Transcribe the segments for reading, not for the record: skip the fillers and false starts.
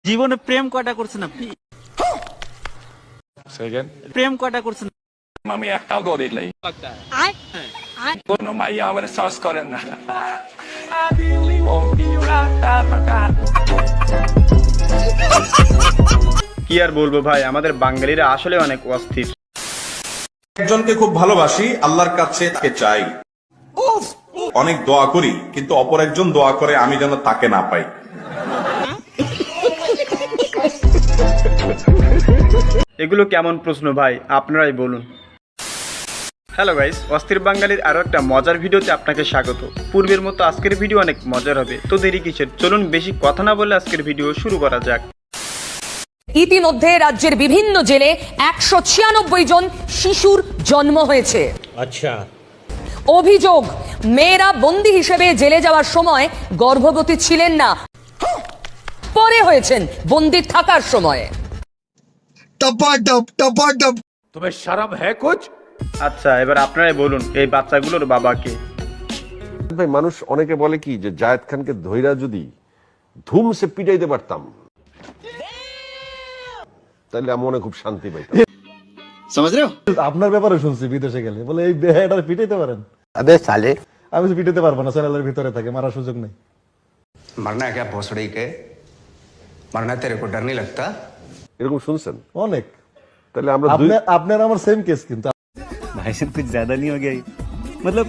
জীবনে প্রেম কয়টা করছেন আপনি? প্রেম কয়টা করছেন? আমি একটাও করি নাই। কোনো মাইয়া আমার সাহস করেন না। কি আর বলবো ভাই, আমাদের বাঙালিরা আসলে অনেক অস্থির। একজনকে খুব ভালোবাসি, আল্লাহর কাছে তাকে চাই, অনেক দোয়া করি, কিন্তু অপর একজন দোয়া করে আমি যেন তাকে না পাই। এগুলো কেমন প্রশ্ন ভাই, আপনারাই বলুন। হ্যালো গাইস, অস্থির বাঙালির আরও একটা মজার ভিডিওতে আপনাকে স্বাগত। পূর্বের মতো আজকের ভিডিও অনেক মজার হবে, তো দেরি কিসের, চলুন বেশি কথা না বলে আজকের ভিডিও শুরু করা যাক। ইতিমধ্যে রাজ্যের বিভিন্ন জেলে 196 জন শিশুর জন্ম হয়েছে। আচ্ছা, অভিযোগ, মেয়েরা বন্দী হিসেবে জেলে যাওয়ার সময় গর্ভবতী ছিলেন না, পরে হয়েছেন বন্দী থাকার সময়। তুমি শরম হ্যায় কুছ? আচ্ছা, এবার আপনারাই বলুন এই বাচ্চাগুলোর বাবাকে। ভাই, মানুষ অনেকে বলে কি যে জায়েদ খানকে ধইরা যদি ধুমসে পিটাইতে পারতাম তাহলে আমি মনে খুব শান্তি পাইতাম। আপনার ব্যাপারে শুনছি বিদেশে গেলে বলে এই বেহাটার পিটাইতে পারেন। अबे साले আমি তো পিটাইতে পারবো না, চ্যানেলের ভিতরে থাকে, মারার সুযোগ নেই। मरना है क्या भोसड़ी के? मरना तेरे को डर नहीं लगता? এরকম শুনছেন? অনেক। তাহলে আমরা দুই আপনার আমার সেম কেস, কিন্তু भाई साहब कुछ ज्यादा नहीं हो गया ये? मतलब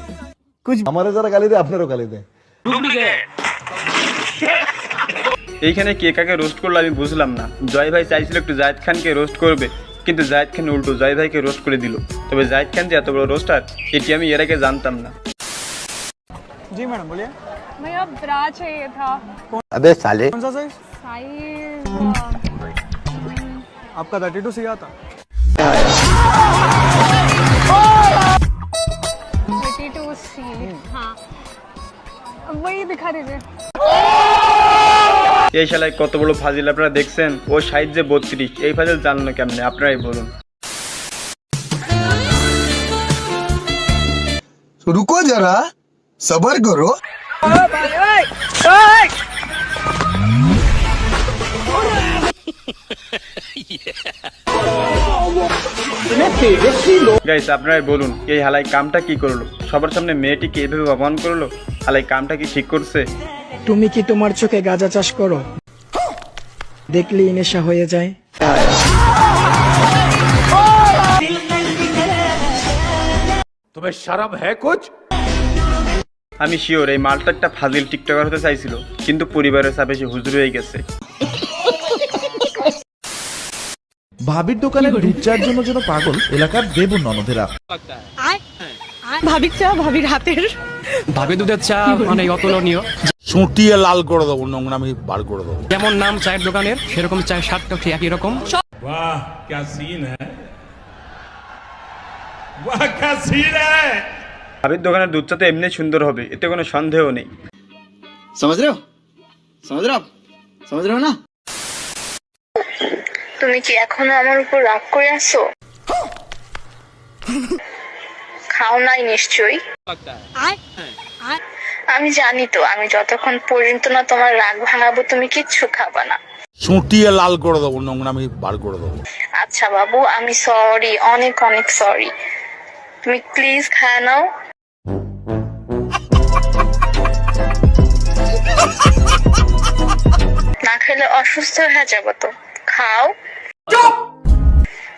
कुछ আমারে যারা গালি দেয় আপনারও গালি দেয়। এইখানে কে কাকে রোস্ট করলো আমি বুঝলাম না। জয় ভাই চাইছিল একটু জায়েদ খানকে রোস্ট করবে, কিন্তু জায়েদ খান উল্টো জয় ভাইকে রোস্ট করে দিল। তবে জায়েদ খান যে এত বড় রোস্টার এটি আমি এর আগে জানতাম না। जी मैडम बोलिए। भैया ब्रा चाहिए था। अबे साले कौन सा साइज? साइज आपका 32 सी आता? 32C। हाँ, वही दिखा दीजिए। এই শালায় কত বড় ফাজিল আপনারা দেখছেন। ও সাইজ যে 32, এই ফাজিল জানলো কেমনে আপনারাই বলুন। रुको जरा, सबर करो। গাইস আপনারাই বলুন এই হালাই কামটা কি করলো, সবার সামনে মেয়েটিকে এভাবে অপমান করলো। হালাই কামটা কি ঠিক করছে? তুমি কি তোমার চোখে গাঁজা চাষ করো? দেখলেই নেশা হয়ে যায়। তুমি শরম হ্যায় কুছ? আমি শিওর এই মালটা একটা ফাজিল টিকটকার হতে চাইছিল, কিন্তু পরিবারের চাপে সে হুজুর হয়ে গেছে। ভাবির দোকানে দুধ চার জন্য যেন পাগল এলাকার দেবুর ননদেরা। ভাবির চা, ভাবির হাতের ভাবে দুধের চা মানে অতুলনীয়। সুটিয়ে লাল করে দেবো, নোংরামি বার করে দেবো। যেমন নাম চায়ের দোকানের, সেরকম চায়ের স্বাদটা ঠিক একই রকম। वाह क्या सीन है, वाह क्या सीन है। ভাবির দোকানের দুধ চা তো এমনি সুন্দর হবে, এতে কোনো সন্দেহ নেই। समझ रहे हो ना? তুমি কি এখনো আমার উপর রাগ করে আছো? খাও নাই নিশ্চয়ই। আমি জানি তো, আমি যতক্ষণ পর্যন্ত না তোমার রাগ ভাঙাবো তুমি কিচ্ছু খাবা না। সুটিয়ে লাল করে দেবো, নোংরামি বার করে দেবো। আচ্ছা বাবু, আমি সরি, অনেক অনেক সরি। তুমি প্লিজ খায় নাও। না খেলে অসুস্থ হয়ে যাবো তো, খাও।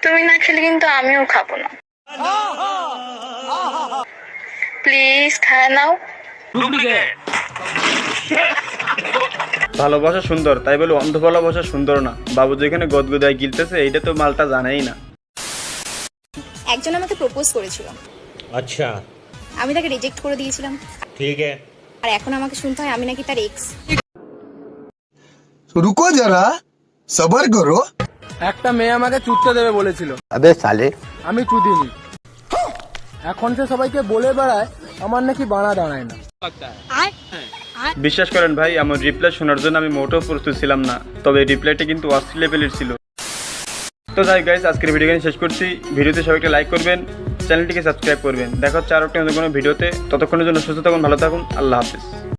তুমি না খেলে কিন্তু আমিও খাবো না। প্লিজ খায় নাও। ভালোবাসা সুন্দর, তাই বলে অন্ধ ভালোবাসা সুন্দর না। বাবু যেখানে গদগদায় গিলতেছে এইটা তো মালটা জানেই না। একজন আমাকে প্রপোজ করেছিল, আচ্ছা, আমি তাকে রিজেক্ট করে দিয়েছিলাম, ঠিক আছে। আর এখন আমাকে শুনতে হয় আমি নাকি তার এক্স। रुको जरा, सबर करो। একটা মেয়ে আমাকে চুদতে দেবে বলেছিল, अबे साले আমি চুদিনি। এখন সে সবাইকে বলে বেড়ায় আমার নাকি বানা দাঁড়ায় না। বিশ্বাস করেন ভাই, আমার রিপ্লাই শোনার জন্য আমি মোটেও প্রস্তুত ছিলাম না, তবে রিপ্লাইটা কিন্তু অস্থির লেভেলের ছিল। তো যাই গাইস, আজকের ভিডিও শেষ করছি। ভিডিওতে সবাইকে লাইক করবেন, চ্যানেলটিকে সাবস্ক্রাইব করবেন। দেখা হচ্ছে আরো একটা নতুন কোনো ভিডিওতে। ততক্ষণের জন্য সুস্থ থাকুন, ভালো থাকুন, আল্লাহ হাফেজ।